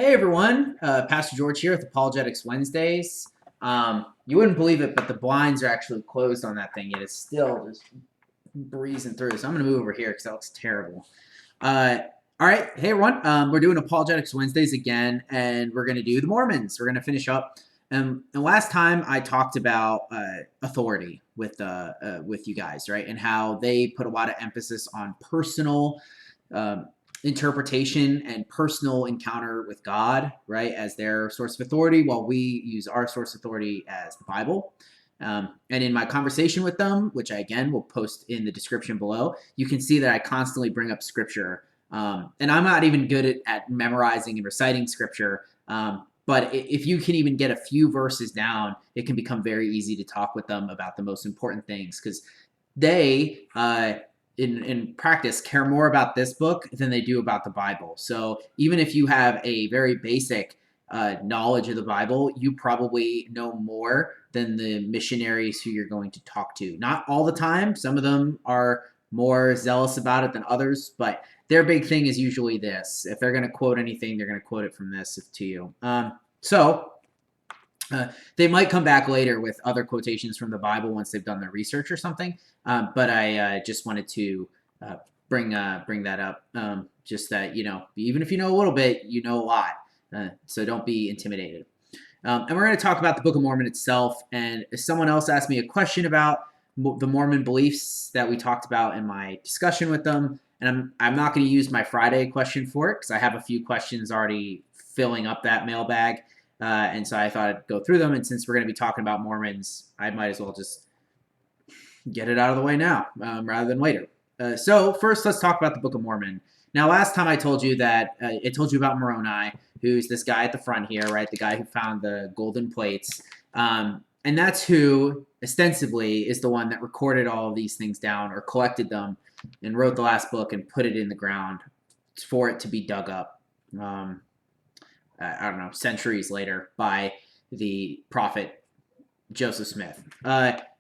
Hey everyone, Pastor George here with Apologetics Wednesdays. You wouldn't believe it, but the blinds are actually closed on that thing, yet it's still just breezing through. So I'm going to move over here because that looks terrible. Uh, all right, hey everyone, we're doing Apologetics Wednesdays again, and we're going to do the Mormons. We're going to finish up. And last time I talked about authority with you guys, right, and how they put a lot of emphasis on personal um, interpretation and personal encounter with God, right, as their source of authority, while we use our source authority as the Bible. And in my conversation with them, which I again will post in the description below, you can see that I constantly bring up scripture. And I'm not even good at memorizing and reciting scripture. But if you can even get a few verses down, it can become very easy to talk with them about the most important things because they, in practice, care more about this book than they do about the Bible. So even if you have a very basic knowledge of the Bible, you probably know more than the missionaries who you're going to talk to. Not all the time. Some of them are more zealous about it than others, but their big thing is usually this. If they're going to quote anything, they're going to quote it from this to you. So they might come back later with other quotations from the Bible once they've done their research or something. But I just wanted to bring that up. Just that, even if you know a little bit, you know a lot. So don't be intimidated. And we're going to talk about the Book of Mormon itself. And someone else asked me a question about the Mormon beliefs that we talked about in my discussion with them. And I'm not going to use my Friday question for it because I have a few questions already filling up that mailbag. And so I thought I'd go through them. And since we're going to be talking about Mormons, I might as well just get it out of the way now rather than later. So first, let's talk about the Book of Mormon. Now, last time I told you that I told you about Moroni, who's this guy at the front here, right? The guy who found the golden plates. And that's who ostensibly is the one that recorded all of these things down or collected them and wrote the last book and put it in the ground for it to be dug up. I don't know, centuries later by the prophet Joseph Smith,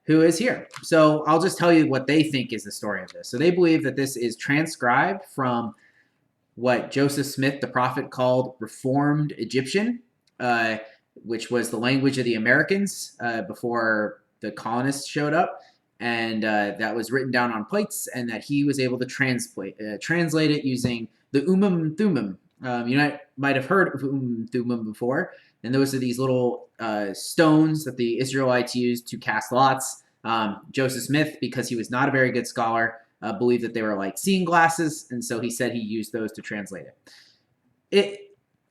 who is here. So I'll just tell you what they think is the story of this. So they believe that this is transcribed from what Joseph Smith, the prophet, called Reformed Egyptian, which was the language of the Americans before the colonists showed up. And that was written down on plates, and that he was able to translate it using the Thummim. You might have heard of Thummim before, and those are these little stones that the Israelites used to cast lots. Joseph Smith, because he was not a very good scholar, believed that they were like seeing glasses, and so he said he used those to translate it.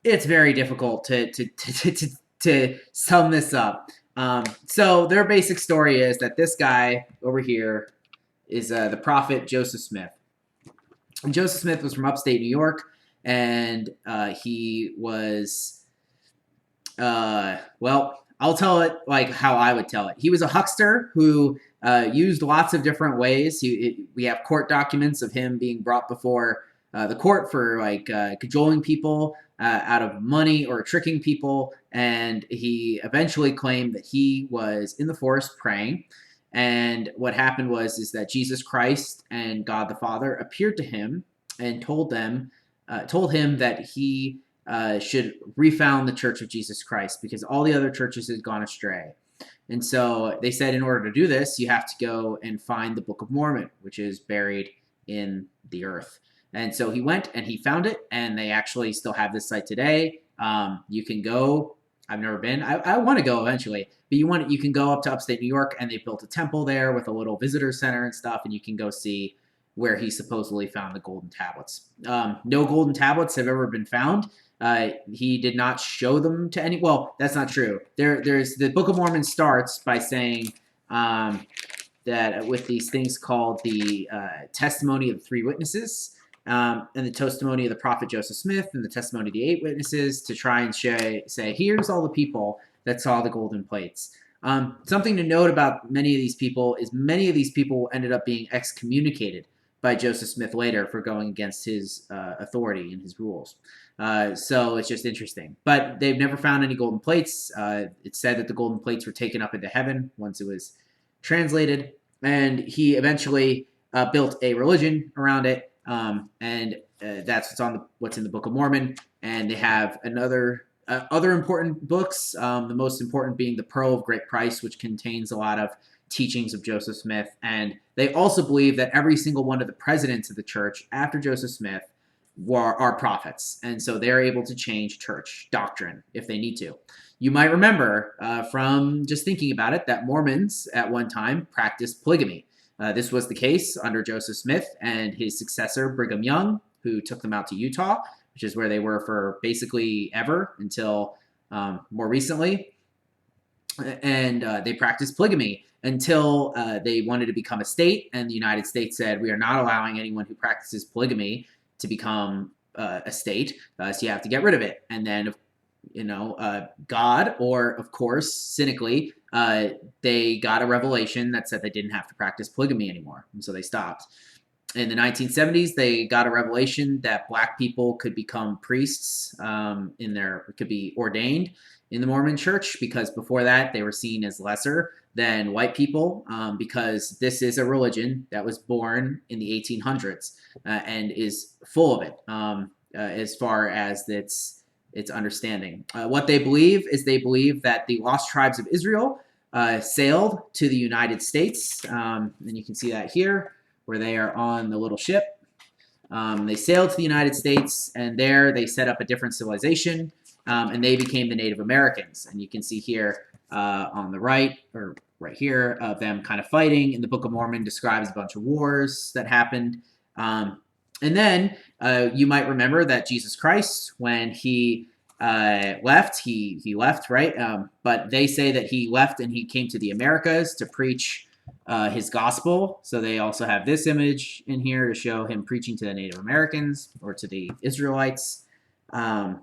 It's very difficult to sum this up. So their basic story is that this guy over here is the prophet Joseph Smith. And Joseph Smith was from upstate New York, and he was, well, I'll tell it like how I would tell it. He was a huckster who used lots of different ways. We have court documents of him being brought before the court for like cajoling people out of money or tricking people. And he eventually claimed that he was in the forest praying. And what happened is that Jesus Christ and God the Father appeared to him and told him that he should refound the Church of Jesus Christ because all the other churches had gone astray. And so they said, in order to do this, you have to go and find the Book of Mormon, which is buried in the earth. And so he went and he found it, and they actually still have this site today. You can go. I've never been. I want to go eventually, but you can go up to upstate New York, and they built a temple there with a little visitor center and stuff, and you can go see where he supposedly found the golden tablets. No golden tablets have ever been found. He did not show them to any. Well, that's not true. There's the Book of Mormon starts by saying that with these things called the testimony of the three witnesses, and the testimony of the prophet Joseph Smith, and the testimony of the 8 witnesses, to try and say, here's all the people that saw the golden plates. Something to note about many of these people is many of these people ended up being excommunicated by Joseph Smith later for going against his authority and his rules. So it's just interesting. But they've never found any golden plates. It's said that the golden plates were taken up into heaven once it was translated. And he eventually built a religion around it. And that's what's in the Book of Mormon, and they have other important books. The most important being the Pearl of Great Price, which contains a lot of teachings of Joseph Smith, and they also believe that every single one of the presidents of the church after Joseph Smith are prophets, and so they're able to change church doctrine if they need to. You might remember from just thinking about it that Mormons at one time practiced polygamy. This was the case under Joseph Smith and his successor, Brigham Young, who took them out to Utah, which is where they were for basically ever until more recently. And they practiced polygamy until they wanted to become a state, and the United States said, we are not allowing anyone who practices polygamy to become a state, so you have to get rid of it. And then God, or of course, cynically, they got a revelation that said they didn't have to practice polygamy anymore, and so they stopped. In the 1970s, they got a revelation that black people could become priests, could be ordained in the Mormon Church, because before that they were seen as lesser than white people, because this is a religion that was born in the 1800s and is full of it as far as its understanding. What they believe is they believe that the lost tribes of Israel sailed to the United States, and you can see that here, where they are on the little ship. They sailed to the United States, and there they set up a different civilization, and they became the Native Americans. And you can see here on the right, or right here, of them kind of fighting. And the Book of Mormon describes a bunch of wars that happened. And then you might remember that Jesus Christ, when he left, he left, right? But they say that he left and he came to the Americas to preach his gospel. So they also have this image in here to show him preaching to the Native Americans or to the Israelites. And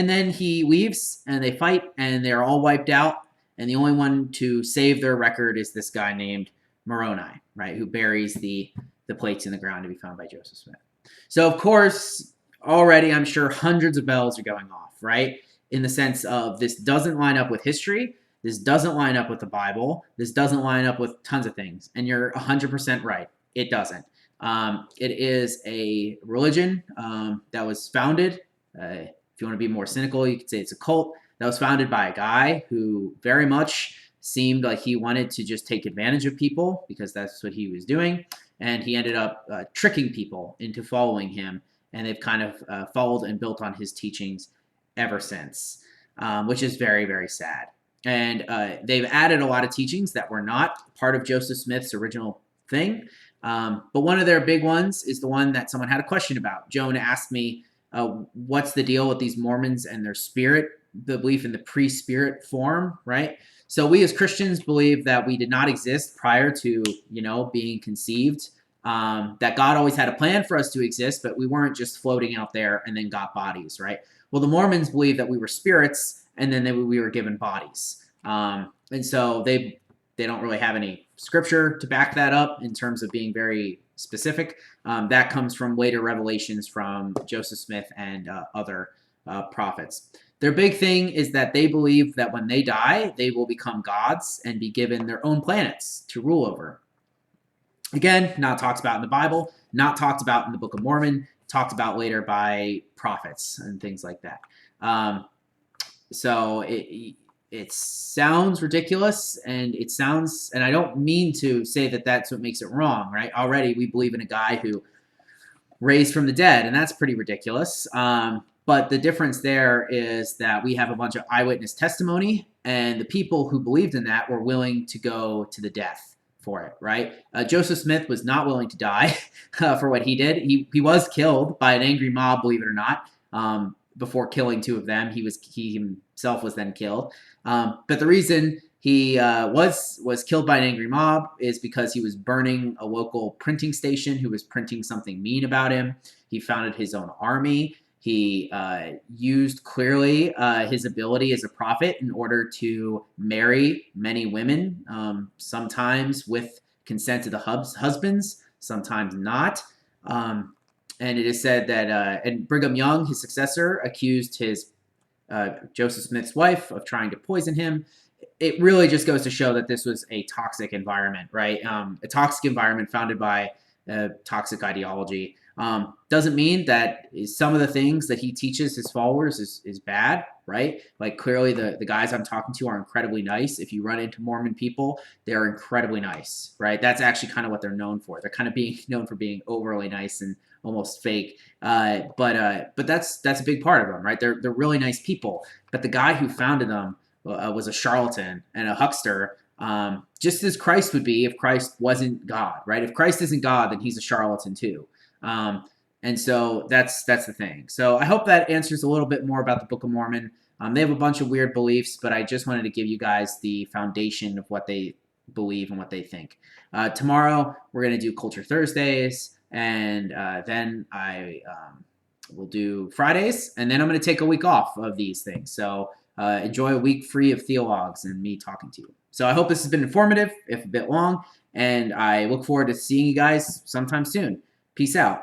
then he leaves and they fight and they're all wiped out. And the only one to save their record is this guy named Moroni, right? Who buries the plates in the ground to be found by Joseph Smith. So of course, already I'm sure hundreds of bells are going off, right? In the sense of this doesn't line up with history. This doesn't line up with the Bible. This doesn't line up with tons of things. And you're 100% right. It doesn't. It is a religion that was founded, if you want to be more cynical, you could say it's a cult, that was founded by a guy who very much seemed like he wanted to just take advantage of people because that's what he was doing. And he ended up tricking people into following him. And they've kind of followed and built on his teachings ever since, which is very, very sad. And they've added a lot of teachings that were not part of Joseph Smith's original thing. But one of their big ones is the one that someone had a question about. Joan asked me, what's the deal with these Mormons and their spirit, the belief in the pre-spirit form, right? So we as Christians believe that we did not exist prior to, being conceived, that God always had a plan for us to exist, but we weren't just floating out there and then got bodies, right? Well, the Mormons believe that we were spirits and then we were given bodies. And so they don't really have any scripture to back that up in terms of being very specific. That comes from later revelations from Joseph Smith and other prophets. Their big thing is that they believe that when they die, they will become gods and be given their own planets to rule over. Again, not talked about in the Bible, not talked about in the Book of Mormon, talked about later by prophets and things like that. So it sounds ridiculous, and I don't mean to say that that's what makes it wrong, right? Already we believe in a guy who raised from the dead, and that's pretty ridiculous. But the difference there is that we have a bunch of eyewitness testimony, and the people who believed in that were willing to go to the death for it, right? Joseph Smith was not willing to die for what he did. He was killed by an angry mob, believe it or not. Before killing two of them, he himself was then killed. But the reason he was killed by an angry mob is because he was burning a local printing station who was printing something mean about him. He founded his own army. He used clearly his ability as a prophet in order to marry many women, sometimes with consent of the husbands, sometimes not. And it is said that and Brigham Young, his successor, accused his Joseph Smith's wife of trying to poison him. It really just goes to show that this was a toxic environment, right? A toxic environment founded by toxic ideology. Doesn't mean that some of the things that he teaches his followers is bad, right? Like clearly the guys I'm talking to are incredibly nice. If you run into Mormon people, they're incredibly nice, right? That's actually kind of what they're known for. They're kind of being known for being overly nice and almost fake. But that's a big part of them, right? They're really nice people. But the guy who founded them was a charlatan and a huckster, just as Christ would be if Christ wasn't God, right? If Christ isn't God, then he's a charlatan too. And so that's the thing. So I hope that answers a little bit more about the Book of Mormon. They have a bunch of weird beliefs, but I just wanted to give you guys the foundation of what they believe and what they think. Tomorrow we're going to do Culture Thursdays, and then I will do Fridays, and then I'm going to take a week off of these things. So enjoy a week free of theologs and me talking to you. So I hope this has been informative, if a bit long, and I look forward to seeing you guys sometime soon. Peace out.